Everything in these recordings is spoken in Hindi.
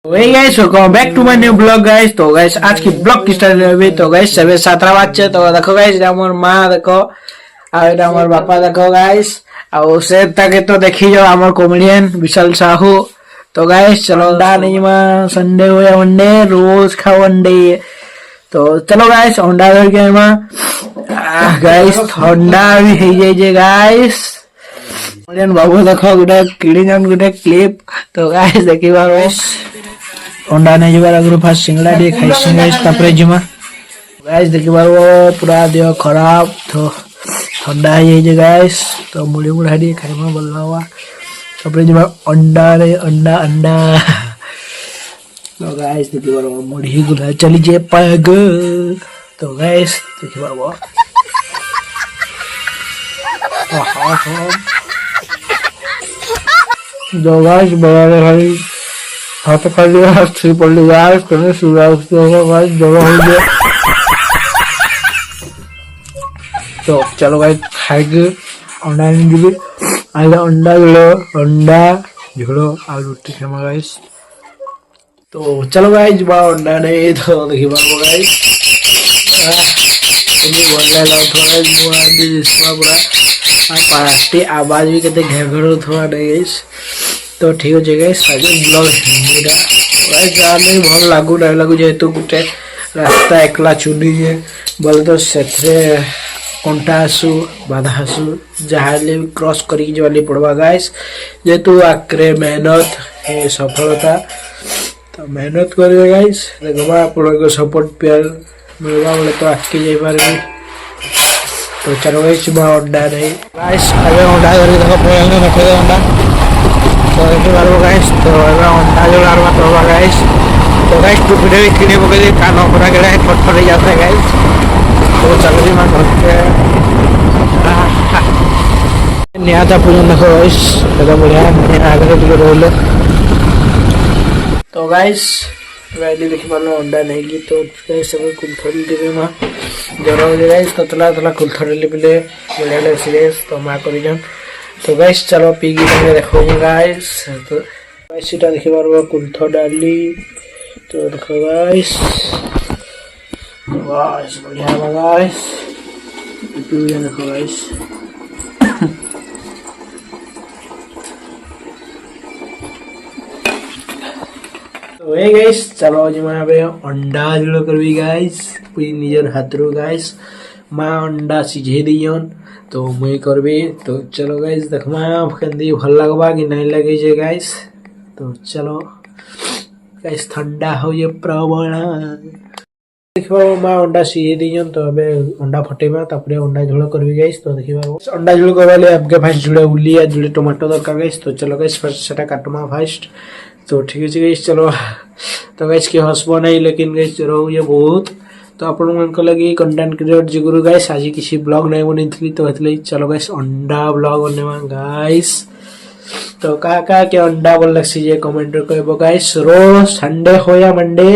Hey guys, welcome back to my new vlog guys। तो guys आज की ब्लॉग की स्टार्ट है तो guys सभी 17 बच्चे तो देखो guys हमर माँ देखो और हमर पापा देखो guys और से तक तो देखी जो हमर कॉमेडियन विशाल साहू। तो guys चलो अंडा नहीं माँ संडे हो या मंडे रोज खाओ अंडे। तो चलो guys अंडा धर के माँ guys ठंडा भी है जे guys बाबू देखो गोटे किड़ी जन गोटे क्लिप। तो guys देखी बार अंडा नहीं जबार आगु फास्ट सिंगला डी खाइसिं गाइस तापरे जिमा गाइस देखि बारो पूरा देह खराब तो ठंडा है जे गाइस। तो मुड़ी मुड़ा डी खाइमा बल्लावा तापरे जिमा अंडा रे अंडा अंडा। तो गाइस देखि बारो मुड़ी गुला चली जे पाग। तो गाइस देखि बारो दो गाइस बड़ा भाई हाथ खा लिया थ्री पड़ लिया करने सूर्य उसके होगा जगह हो गया। तो चलो भाई खाएंगे अंडा नहीं आगे अंडा झोलो आलू रोटी खामा गाइस। तो चलो गाइस बड़ा अंडा नहीं तो देखिए बाबू गाइस बोलने लगा थोड़ा इसमें पूरा पार्टी आवाज भी कहते घर घर थोड़ा नहीं गाइस। तो ठीक है गाइस आज ब्लॉग हिंदीटा गाइस जाने भल लागू नहीं लागू जेहेतु गोटे रास्ता एकला चुनी जे बोले तो सेथरे कंटा आसू बाधा आसू जहाले क्रॉस करी जवाली पड़वा गाइस जेहेतु आकरे मेहनत है सफलता। तो मेहनत करिए गाइस देखबा आपण को सपोर्ट प्यार मिलवा बोले तो आके जाई पारे। तो चलो गाइस बा अंडा नहीं गाइस आगे अंडा धरि देखो पहले रखे अंडा तो देखिए बारो गाइस। तो अंडा जो लारवा तो होगा गाइस। तो गाइस टू वीडियो किने बगे कानो पूरा गड़ा है फटफट जाता है गाइस। तो चलो जी मां घर के नया था पूजन देखो गाइस एकदम बढ़िया नया आगे तो रोल। तो गाइस वैली देखि पालो अंडा नहीं की तो गाइस सब कुलथड़ी देबे मां जरो हो गाइस ततला ततला कुलथड़ी लेबले बढ़िया सीरियस तो मां करी जन। तो गाइस चलो पीगी में देखो गाइस। तो गाइस इटा देखि बारो कुलथ डाली तो देखो गाइस गाइस बढ़िया गाइस पीगी देखो गाइस। तो ए गाइस चलो जी मैं अबे अंडा जुड़ो करबी गाइस पूरी निजर हाथरो गाइस मां अंडा सिझे दियन तो मुई करबी। तो चलो गाइस देखमा केंदी भल लगबा कि नहीं लगे जे गाइस। तो चलो गाइस ठंडा हो ये प्रबल देखो मां अंडा सिझे दियन तो अबे अंडा फटेबा तापरे अंडा झोल करबी गाइस। तो देखिबा अंडा झोल करबाले आपके फास्ट जुड़े उली या जुड़े टमाटो दरकार गाइस। तो चलो गाइस फर्स्ट सेटा काटमा फास्ट। तो ठीक है गाइस चलो। तो गाइस के हंसबो नहीं लेकिन गाइस जरो ये बहुत तो आपण मन को लगी कंटेंट क्रिएटर जगुरु गाइस आज किसी ब्लॉग नहीं बनी थी तो हेतले चलो गाइस अंडा ब्लॉग बनेवा गाइस। तो का के अंडा बोल लक्सी जे कमेंट रे कहबो गाइस रोज संडे हो या मंडे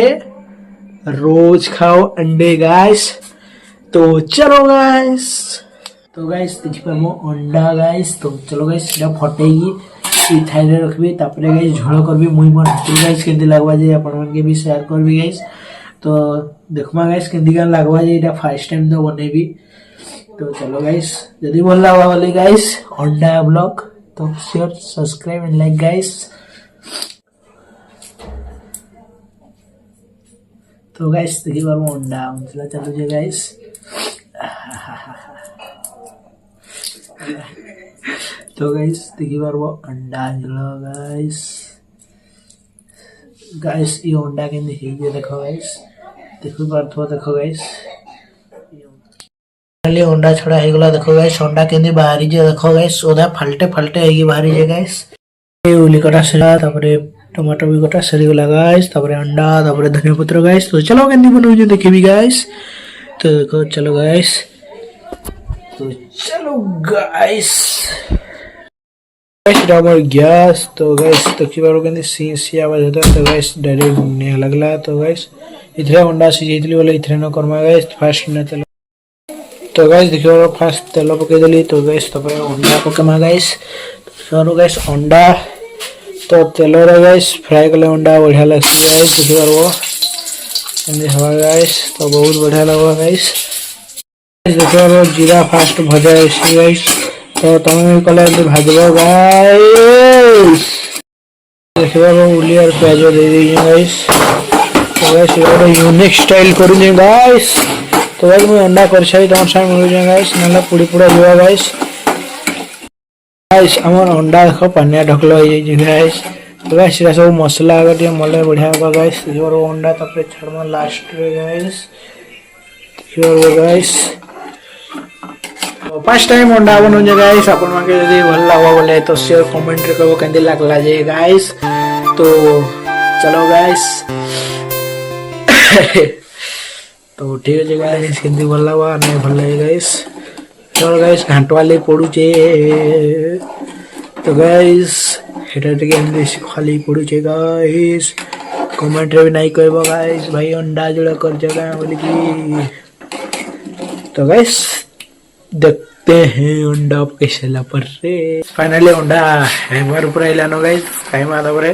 रोज खाओ अंडे गाइस। तो चलो गाइस तो गाइस देखि पामो अंडा गाइस। तो चलो गाइस एटा फटेगी ई थाइले रखबी तापरे गाइस झोल करबी मुई मन गाइस केंदी लागबा जे आपण मन के भी शेयर करबी गाइस। तो देखमा गाइस केंदी गान लागबा जे एटा फर्स्ट टाइम तो बनेबी। तो चलो गाइस यदि भल लागबा वाली गाइस अंडा ब्लॉग तो share subscribe and like guys. तो गाइस देखि बार अंडा चला चलो जे गाइस। तो गाइस देखि बार अंडा जलो गाइस गाइस ये अंडा के देखिए देखो गाइस देखो बार तो देखो गाइस खाली अंडा छड़ा हे गला देखो गाइस अंडा केंदी बाहरी जे देखो गाइस ओदा फालटे फालटे हेगी बाहरी जे गाइस। ए उली कटा सला तापरे टमाटर भी कटा सरी गला गाइस तापरे अंडा तापरे धनिया पत्र गाइस। तो चलो केंदी बनउ जे देखिबी गाइस। तो देखो चलो गाइस। तो चलो गाइस गाइस डाबर गैस। तो गाइस देखि बारो केंदी सी आवाज होता है। तो गाइस डायरेक्ट ने लगला तो गाइस इथरे अंडा सिझेतली बोले इथरे न करमा गाइस फास्ट न तेल। तो गाइस देखियो फास्ट तेल पके देली। तो गाइस तबे अंडा पकेमा गाइस। तो गाइस अंडा तो तेल रे गाइस फ्राई कले अंडा बढ़िया लगसी गाइस देखि पारबो एंदी हवा गाइस तो बहुत बढ़िया लगो गाइस देखो जीरा फास्ट भजा है गाइस तो तुम कले भाजबो गाइस देखो उली और प्याज दे दीजिए गाइस तो गाइस ये यूनिक स्टाइल करूँ गाइस तो गाइस मैं अंडा कर छाई तुम साथ मिल जाए गाइस नला पुड़ी पुड़ा जुआ गाइस गाइस हमर अंडा देखो पनिया ढकलो हो जाई गाइस तो गाइस ये सब मसाला अगर ये मले बढ़िया होगा गाइस और अंडा तब छड़मा लास्ट रे गाइस और गाइस तो फर्स्ट टाइम अंडा बनु गाइस अपन माके यदि भल लागो बोले तो शेयर कमेंट रे कबो केंदी लागला जे गाइस तो चलो गाइस तो ठीक है गाइस केंदी भल लागो नहीं भल लागे गाइस चलो गाइस घाटवाले पड़ू छे तो गाइस हेटा टिके एंदी खाली पड़ू छे गाइस कमेंट रे भी नहीं कहबो गाइस भाई अंडा जोड़ा कर जगह बोली की तो गाइस देखते हैं अंडा कैसे ला पर रे फाइनली अंडा हैमर ऊपर आइलानो गाइस टाइम आदा परे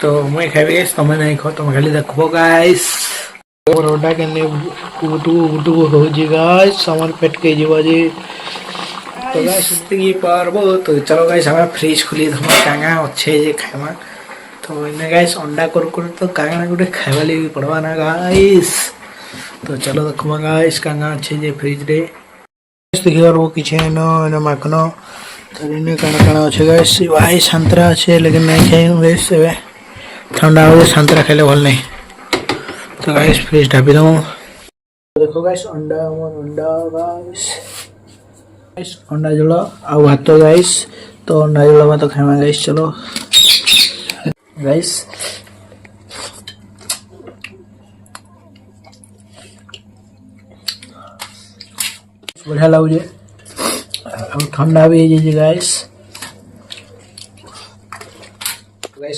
तो मैं खाबे गाइस तुम नहीं खो तुम खाली देखबो गाइस और अंडा के ने उटू हो जी गाइस हमर पेट के जीवा जी तो गाइस इतनी पारबो तो चलो गाइस हमें फ्रिज खुली हम कांगा अच्छे जे खामा तो इने गाइस अंडा कर तो कांगा गुटे खाइबाली पड़वा ना गाइस तो चलो देखो गाइस कांगा अच्छे जे फ्रिज रे देखिए वो किसी न माखनो तो इन्हें काना अच्छे गाइस भाई संतरा अच्छे लेकिन नहीं खाई गाइस ठंडा हो संतरा खेले भल नहीं तो गाइस फ्रिज ढापी दो देखो गाइस अंडा गाइस अंडा जोड़ा आ भात गाइस तो अंडा जोड़ा भात खावा गाइस चलो गाइस बढ़िया लगे अब ठंडा भी है गाइस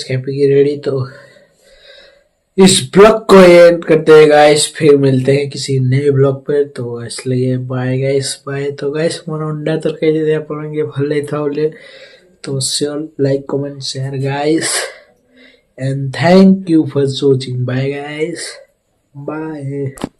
खाए पी के रेडी तो इस ब्लॉग को एंड करते हैं गाइस फिर मिलते हैं किसी नए ब्लॉग पर तो इसलिए बाय गाइस बाय तो गाइस मोर अंडा तरकारी दे आपनके भले था बोले तो share like comment share guys and thank you for watching bye guys bye